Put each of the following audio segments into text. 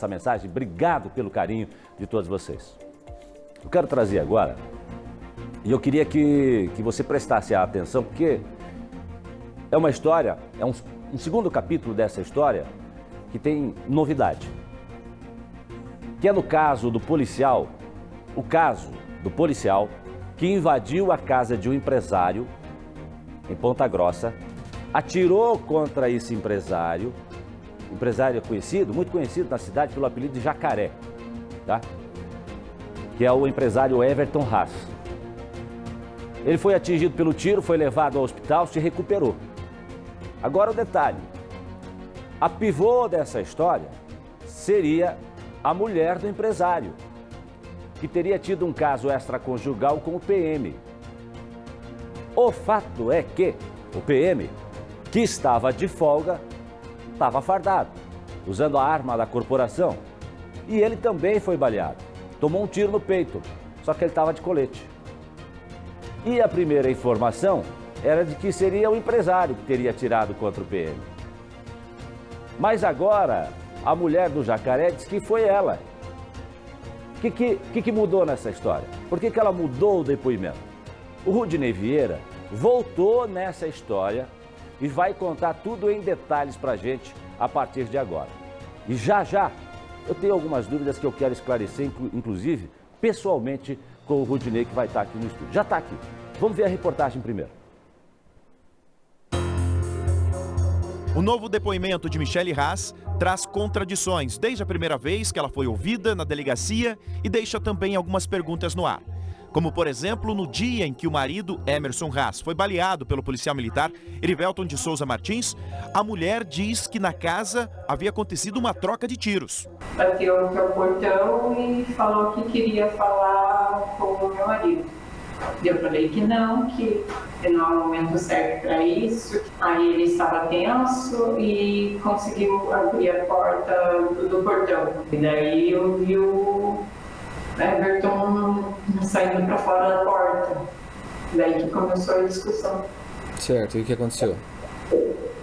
essa mensagem. Obrigado pelo carinho de todos vocês. Eu quero trazer agora, e eu queria que você prestasse atenção, porque é uma história, é um segundo capítulo dessa história que tem novidade. Que é no caso do policial, o caso do policial que invadiu a casa de um empresário em Ponta Grossa, atirou contra esse empresário conhecido, muito conhecido na cidade pelo apelido de Jacaré, tá? Que é o empresário Everton Haas. Ele foi atingido pelo tiro, foi levado ao hospital, se recuperou. Agora o detalhe, a pivô dessa história seria a mulher do empresário, que teria tido um caso extraconjugal com o PM. O fato é que o PM, que estava de folga, estava fardado, usando a arma da corporação. E ele também foi baleado. Tomou um tiro no peito, só que ele estava de colete. E a primeira informação era de que seria o empresário que teria atirado contra o PM. Mas agora, a mulher do Jacaré diz que foi ela. O que mudou nessa história? Por que ela mudou o depoimento? O Rudinei Vieira voltou nessa história e vai contar tudo em detalhes pra gente a partir de agora. E já eu tenho algumas dúvidas que eu quero esclarecer, inclusive pessoalmente com o Rudinei, que vai estar aqui no estúdio. Já está aqui. Vamos ver a reportagem primeiro. O novo depoimento de Michele Haas traz contradições desde a primeira vez que ela foi ouvida na delegacia e deixa também algumas perguntas no ar. Como, por exemplo, no dia em que o marido, Emerson Haas, foi baleado pelo policial militar Erivelton de Souza Martins, a mulher diz que na casa havia acontecido uma troca de tiros. Bateu no meu portão e falou que queria falar com o meu marido. Eu falei que não é o momento certo para isso. Aí ele estava tenso e conseguiu abrir a porta do portão. E daí eu vi o Everton saindo para fora da porta. Daí que começou a discussão. Certo, e o que aconteceu?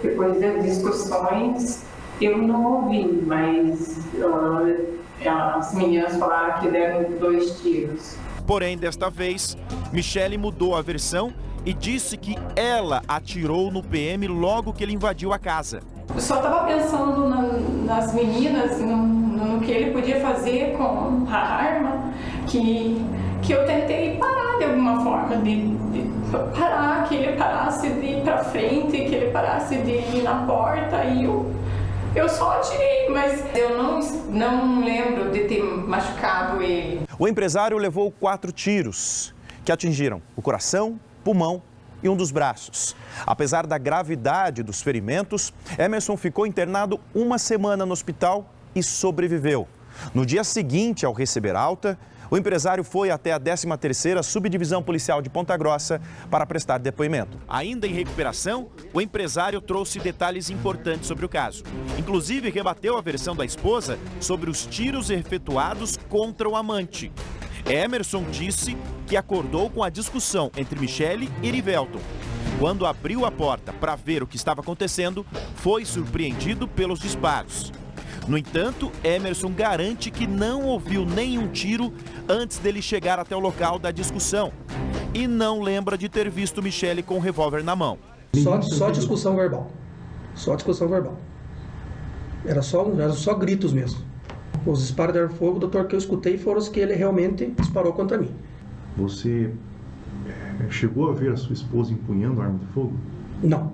Depois das discussões, eu não ouvi, mas as meninas falaram que deram 2 tiros. Porém, desta vez, Michele mudou a versão e disse que ela atirou no PM logo que ele invadiu a casa. Eu só estava pensando nas meninas, no que ele podia fazer com a arma, que eu tentei parar de alguma forma, de parar, que ele parasse de ir para frente, que ele parasse de ir na porta, e eu só atirei, mas eu não lembro de ter machucado ele. O empresário levou 4 tiros que atingiram o coração, pulmão e um dos braços. Apesar da gravidade dos ferimentos, Emerson ficou internado 1 semana no hospital e sobreviveu. No dia seguinte ao receber alta, o empresário foi até a 13ª Subdivisão Policial de Ponta Grossa para prestar depoimento. Ainda em recuperação, o empresário trouxe detalhes importantes sobre o caso. Inclusive, rebateu a versão da esposa sobre os tiros efetuados contra o amante. Emerson disse que acordou com a discussão entre Michele e Erivelton. Quando abriu a porta para ver o que estava acontecendo, foi surpreendido pelos disparos. No entanto, Emerson garante que não ouviu nenhum tiro antes dele chegar até o local da discussão e não lembra de ter visto Michele com o revólver na mão. Só discussão verbal. Só discussão verbal. Era só gritos mesmo. Os disparos de arma de fogo, doutor, que eu escutei foram os que ele realmente disparou contra mim. Você chegou a ver a sua esposa empunhando a arma de fogo? Não.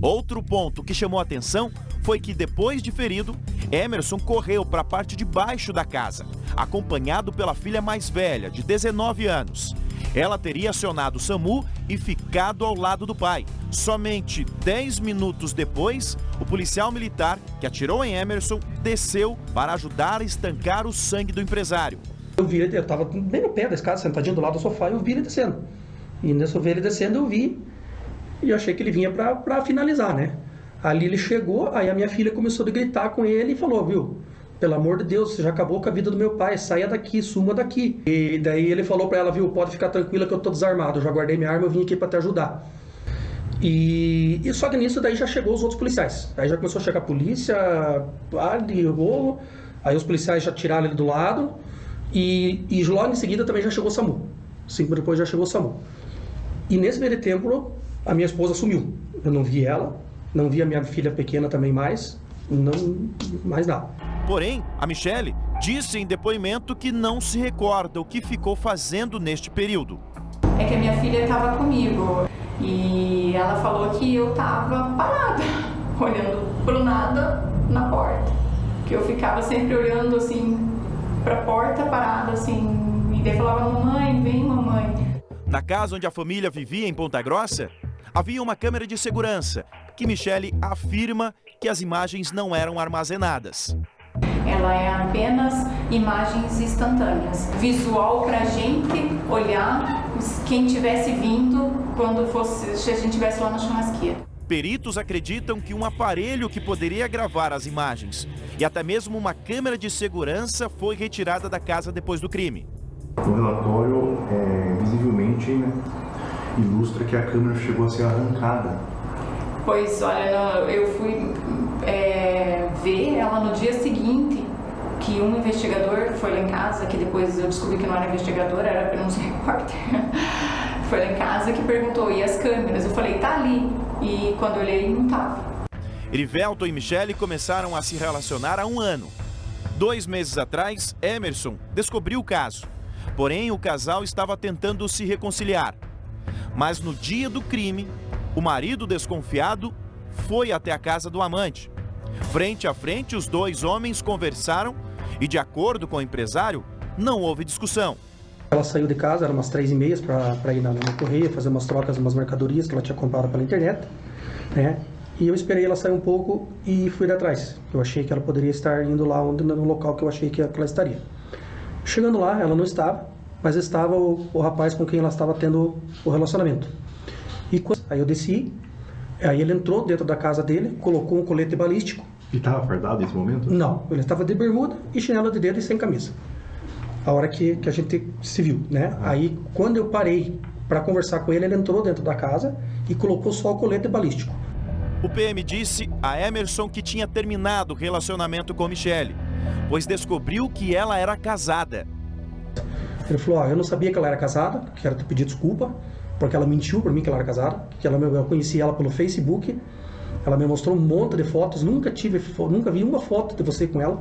Outro ponto que chamou a atenção foi que, depois de ferido, Emerson correu para a parte de baixo da casa, acompanhado pela filha mais velha, de 19 anos. Ela teria acionado o SAMU e ficado ao lado do pai. Somente 10 minutos depois, o policial militar que atirou em Emerson desceu para ajudar a estancar o sangue do empresário. Eu estava bem no pé da escada, sentadinho do lado do sofá, e eu vi ele descendo. E nessa eu vi ele descendo, eu vi, e eu achei que ele vinha para finalizar, né? Ali ele chegou, aí a minha filha começou a gritar com ele e falou, viu, pelo amor de Deus, você já acabou com a vida do meu pai, saia daqui, suma daqui. E daí ele falou para ela, viu, pode ficar tranquila que eu tô desarmado, eu já guardei minha arma, eu vim aqui para te ajudar. E só que nisso daí já chegou os outros policiais. Aí já começou a chegar a polícia, ligou, aí os policiais já tiraram ele do lado e logo em seguida também já chegou o SAMU. 5 minutos depois já chegou o SAMU. E nesse meio tempo a minha esposa sumiu. Eu não vi ela, não vi a minha filha pequena também mais nada. Porém, a Michele disse em depoimento que não se recorda o que ficou fazendo neste período. É que a minha filha estava comigo e ela falou que eu estava parada, olhando pro nada na porta. Que eu ficava sempre olhando assim para a porta, parada assim, e daí falava: mamãe, vem mamãe. Na casa onde a família vivia em Ponta Grossa, havia uma câmera de segurança que Michele afirma que as imagens não eram armazenadas. Ela é apenas imagens instantâneas, visual para a gente olhar quem tivesse vindo se a gente estivesse lá na churrasqueira. Peritos acreditam que um aparelho que poderia gravar as imagens e até mesmo uma câmera de segurança foi retirada da casa depois do crime. No relatório, visivelmente, ilustra que a câmera chegou a ser arrancada. Pois, olha, eu fui ver ela no dia seguinte, que um investigador foi lá em casa, que depois eu descobri que não era investigador, era apenas um repórter, foi lá em casa que perguntou: e as câmeras? Eu falei: tá ali. E quando eu olhei, não tava. Erivelton e Michele começaram a se relacionar há 1 ano. 2 meses atrás, Emerson descobriu o caso. Porém, o casal estava tentando se reconciliar. Mas no dia do crime, o marido desconfiado foi até a casa do amante. Frente a frente, os 2 homens conversaram e, de acordo com o empresário, não houve discussão. Ela saiu de casa, eram umas 3h30 para ir na correia, fazer umas trocas, umas mercadorias que ela tinha comprado pela internet, né? E eu esperei ela sair um pouco e fui atrás. Eu achei que ela poderia estar indo lá no local que eu achei que ela estaria. Chegando lá, ela não estava, mas estava o rapaz com quem ela estava tendo o relacionamento. Aí eu desci, aí ele entrou dentro da casa dele, colocou um colete balístico. E estava fardado nesse momento? Não, ele estava de bermuda e chinelo de dedo e sem camisa. A hora que a gente se viu, né? Aí, quando eu parei para conversar com ele, ele entrou dentro da casa e colocou só o colete balístico. O PM disse a Emerson que tinha terminado o relacionamento com Michele, pois descobriu que ela era casada. Ele falou: eu não sabia que ela era casada, quero te pedir desculpa, porque ela mentiu para mim que ela era casada, que eu conheci ela pelo Facebook, ela me mostrou um monte de fotos, nunca vi uma foto de você com ela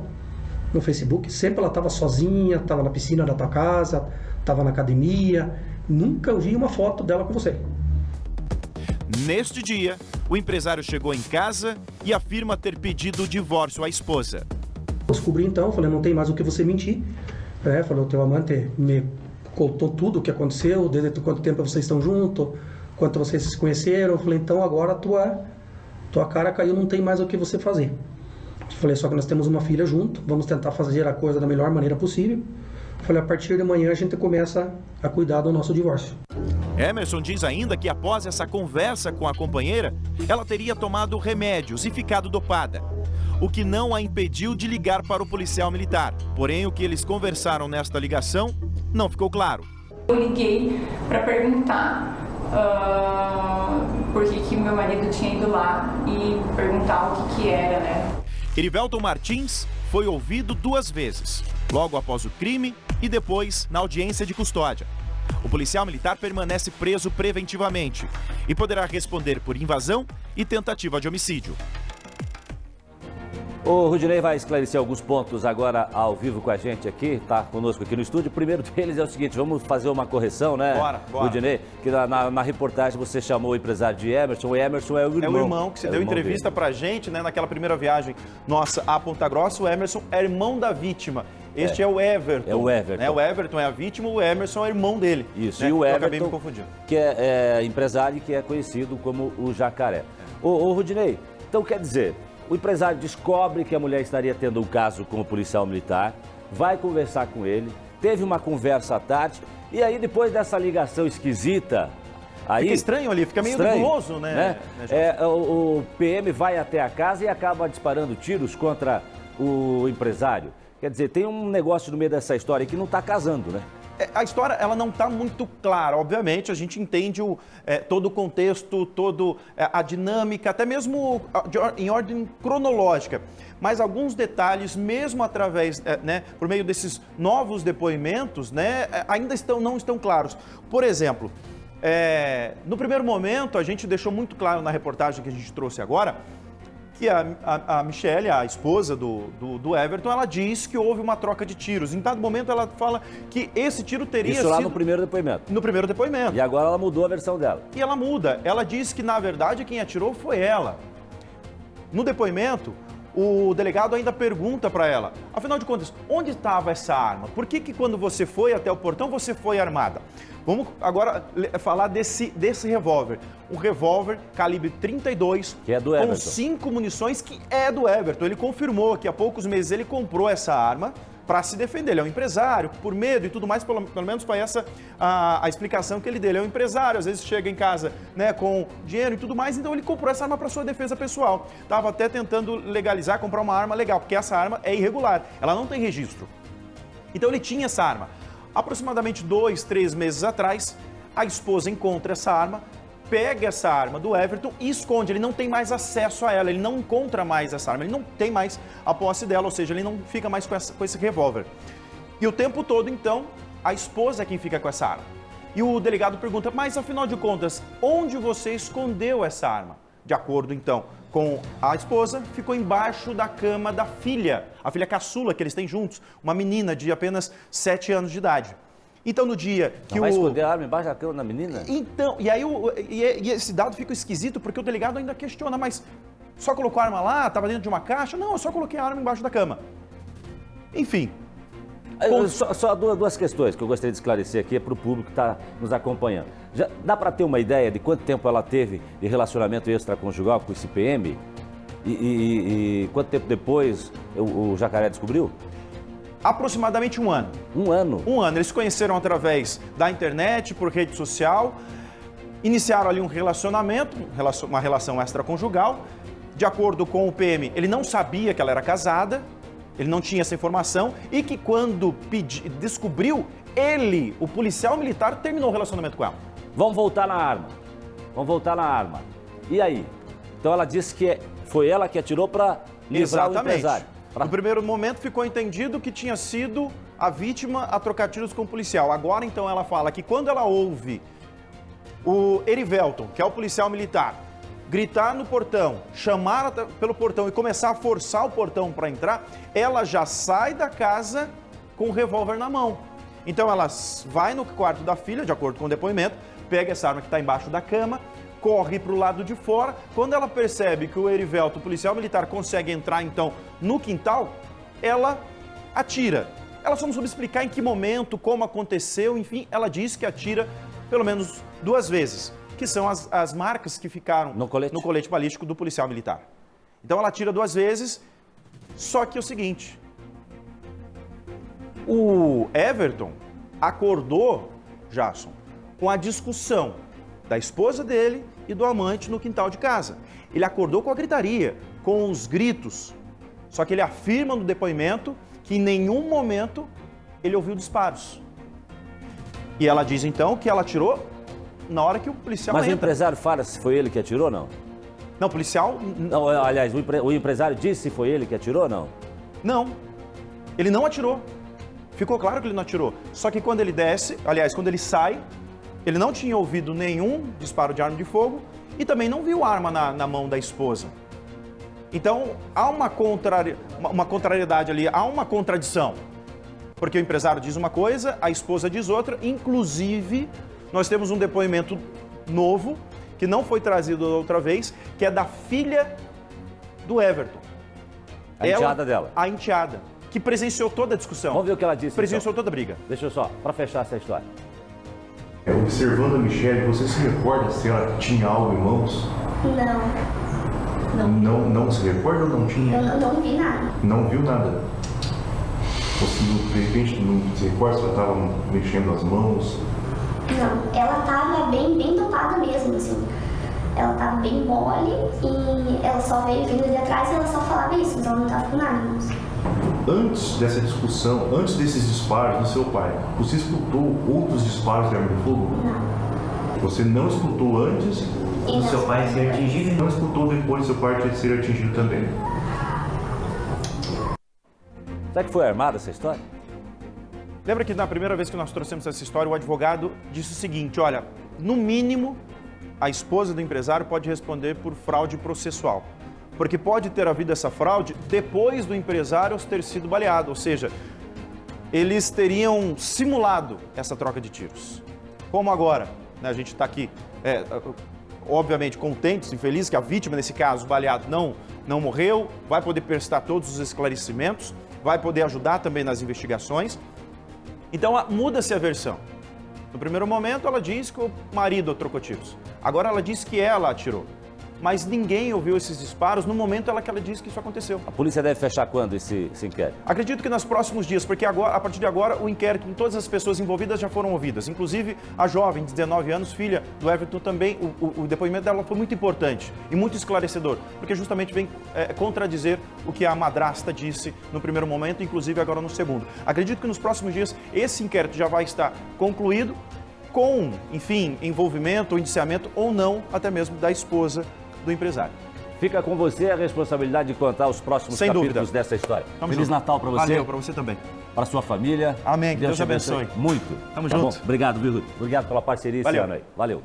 no Facebook, sempre ela estava sozinha, estava na piscina da tua casa, estava na academia, nunca vi uma foto dela com você. Neste dia, o empresário chegou em casa e afirma ter pedido o divórcio à esposa. Eu descobri então, falei: não tem mais o que você mentir. Falei: o teu amante me contou tudo o que aconteceu, desde quanto tempo vocês estão juntos, quanto vocês se conheceram. Eu falei: então agora tua cara caiu, não tem mais o que você fazer. Eu falei: só que nós temos uma filha junto, vamos tentar fazer a coisa da melhor maneira possível. Eu falei: a partir de amanhã a gente começa a cuidar do nosso divórcio. Emerson diz ainda que após essa conversa com a companheira, ela teria tomado remédios e ficado dopada, o que não a impediu de ligar para o policial militar. Porém, o que eles conversaram nesta ligação não ficou claro. Eu liguei para perguntar por que meu marido tinha ido lá e perguntar o que era, né? Erivelton Martins foi ouvido 2 vezes, logo após o crime e depois na audiência de custódia. O policial militar permanece preso preventivamente e poderá responder por invasão e tentativa de homicídio. O Rudinei vai esclarecer alguns pontos agora ao vivo com a gente aqui, está conosco aqui no estúdio. O primeiro deles é o seguinte: vamos fazer uma correção, né? Bora. Rudinei, que na reportagem você chamou o empresário de Emerson. O Emerson é o irmão. É o irmão que você deu entrevista pra gente, né, naquela primeira viagem nossa a Ponta Grossa. O Emerson é irmão da vítima. Este é o Everton. É o Everton. Né? O Everton é a vítima, o Emerson é o irmão dele. Isso, né? e o Everton, acabei me confundindo. Que é empresário que é conhecido como o Jacaré. Ô Rudinei, então quer dizer, o empresário descobre que a mulher estaria tendo um caso com o policial militar, vai conversar com ele, teve uma conversa à tarde, e aí depois dessa ligação esquisita... Aí, fica estranho ali, fica meio nebuloso, né? O PM vai até a casa e acaba disparando tiros contra o empresário. Quer dizer, tem um negócio no meio dessa história que não está casando, né? A história ela não está muito clara, obviamente, a gente entende todo o contexto, toda a dinâmica, até mesmo em ordem cronológica, mas alguns detalhes, mesmo através, por meio desses novos depoimentos, ainda não estão claros. Por exemplo, no primeiro momento, a gente deixou muito claro na reportagem que a gente trouxe agora, que a Michelle, a esposa do Everton, ela diz que houve uma troca de tiros. Em dado momento, ela fala que esse tiro teria sido... Isso lá no primeiro depoimento. No primeiro depoimento. E agora ela mudou a versão dela. E ela muda. Ela diz que, na verdade, quem atirou foi ela. No depoimento, o delegado ainda pergunta para ela, afinal de contas, onde estava essa arma? Por que quando você foi até o portão, você foi armada? Vamos agora falar desse revólver. Um revólver calibre 32, que é do Everton, com 5 munições, que é do Everton. Ele confirmou que há poucos meses ele comprou essa arma para se defender. Ele é um empresário, por medo e tudo mais, pelo menos foi essa a explicação que ele deu. Ele é um empresário, às vezes chega em casa com dinheiro e tudo mais, então ele comprou essa arma para sua defesa pessoal. Estava até tentando legalizar, comprar uma arma legal, porque essa arma é irregular, ela não tem registro. Então ele tinha essa arma. Aproximadamente 2, 3 meses atrás, a esposa encontra essa arma, pega essa arma do Everton e esconde. Ele não tem mais acesso a ela, ele não encontra mais essa arma, ele não tem mais a posse dela, ou seja, ele não fica mais com esse revólver. E o tempo todo, então, a esposa é quem fica com essa arma. E o delegado pergunta, mas afinal de contas, onde você escondeu essa arma? De acordo, então, com a esposa, ficou embaixo da cama da filha, a filha caçula que eles têm juntos, uma menina de apenas 7 anos de idade. Então, no dia que vai esconder a arma embaixo da cama da menina? Então, e aí e esse dado fica esquisito, porque o delegado ainda questiona, mas só colocou a arma lá, estava dentro de uma caixa? Não, eu só coloquei a arma embaixo da cama. Enfim. Só duas questões que eu gostaria de esclarecer aqui para o público que está nos acompanhando. Já dá para ter uma ideia de quanto tempo ela teve de relacionamento extraconjugal com esse PM? E quanto tempo depois o Jacaré descobriu? Aproximadamente 1 ano. 1 ano? 1 ano. Eles se conheceram através da internet, por rede social, iniciaram ali um relacionamento, uma relação extraconjugal. De acordo com o PM, ele não sabia que ela era casada, ele não tinha essa informação e que quando descobriu, ele, o policial militar, terminou o relacionamento com ela. Vamos voltar na arma. Vamos voltar na arma. E aí? Então ela disse que foi ela que atirou para livrar o empresário. No primeiro momento ficou entendido que tinha sido a vítima a trocar tiros com o policial. Agora então ela fala que quando ela ouve o Erivelton, que é o policial militar, gritar no portão, chamar pelo portão e começar a forçar o portão para entrar, ela já sai da casa com o revólver na mão. Então ela vai no quarto da filha, de acordo com o depoimento, pega essa arma que está embaixo da cama, corre para o lado de fora. Quando ela percebe que o Erivelton, o policial militar, consegue entrar então no quintal, ela atira. Ela só não soube explicar em que momento, como aconteceu, enfim, ela diz que atira pelo menos 2 vezes, que são as marcas que ficaram no colete balístico do policial militar. Então ela atira 2 vezes, só que é o seguinte, o Everton acordou, Jason, com a discussão da esposa dele e do amante no quintal de casa. Ele acordou com a gritaria, com os gritos, só que ele afirma no depoimento que em nenhum momento ele ouviu disparos. E ela diz então que ela atirou na hora que o policial entra. Mas o empresário fala se foi ele que atirou ou não? Não, o policial... Não, aliás, o empresário disse se foi ele que atirou ou não? Não, ele não atirou. Ficou claro que ele não atirou. Só que quando ele desce, aliás, quando ele sai, ele não tinha ouvido nenhum disparo de arma de fogo e também não viu arma na mão da esposa. Então, há uma contrariedade ali, há uma contradição. Porque o empresário diz uma coisa, a esposa diz outra. Inclusive, nós temos um depoimento novo, que não foi trazido outra vez, que é da filha do Everton. A enteada dela. A enteada, que presenciou toda a discussão. Vamos ver o que ela disse. Presenciou então toda a briga. Deixa eu só, para fechar essa história. Observando a Michelle, você se recorda se ela tinha algo em mãos? Não se recorda ou não tinha? Eu não vi nada. Não viu nada? Você, de repente, não se recorda se ela estava mexendo as mãos? Não, ela estava bem dopada mesmo, assim. Ela estava bem mole e ela só veio vindo de atrás e ela só falava isso, mas ela não estava com nada em mãos. Antes dessa discussão, antes desses disparos do seu pai, você escutou outros disparos de arma de fogo? Não. Você não escutou antes do seu pai ser atingido e não escutou depois do seu pai ser atingido também? Será que foi armada essa história? Lembra que na primeira vez que nós trouxemos essa história, o advogado disse o seguinte, olha, no mínimo, a esposa do empresário pode responder por fraude processual. Porque pode ter havido essa fraude depois do empresário ter sido baleado, ou seja, eles teriam simulado essa troca de tiros. Como agora, né, a gente está aqui, obviamente, contentes e felizes que a vítima, nesse caso, baleado, não morreu, vai poder prestar todos os esclarecimentos, vai poder ajudar também nas investigações. Então, muda-se a versão. No primeiro momento, ela diz que o marido trocou tiros. Agora, ela diz que ela atirou. Mas ninguém ouviu esses disparos no momento que ela disse que isso aconteceu. A polícia deve fechar quando esse inquérito? Acredito que nos próximos dias, porque agora, a partir de agora o inquérito em todas as pessoas envolvidas já foram ouvidas. Inclusive a jovem de 19 anos, filha do Everton, também, o depoimento dela foi muito importante e muito esclarecedor, porque justamente vem contradizer o que a madrasta disse no primeiro momento, inclusive agora no segundo. Acredito que nos próximos dias esse inquérito já vai estar concluído com, enfim, envolvimento ou indiciamento ou não, até mesmo da esposa do empresário. Fica com você a responsabilidade de contar os próximos capítulos dessa história. Feliz Natal para você. Valeu, para você também. Para sua família. Amém, que Deus te abençoe. Muito. Tamo Tá junto. bom? Obrigado, viu? Obrigado pela parceria esse ano aí. Valeu.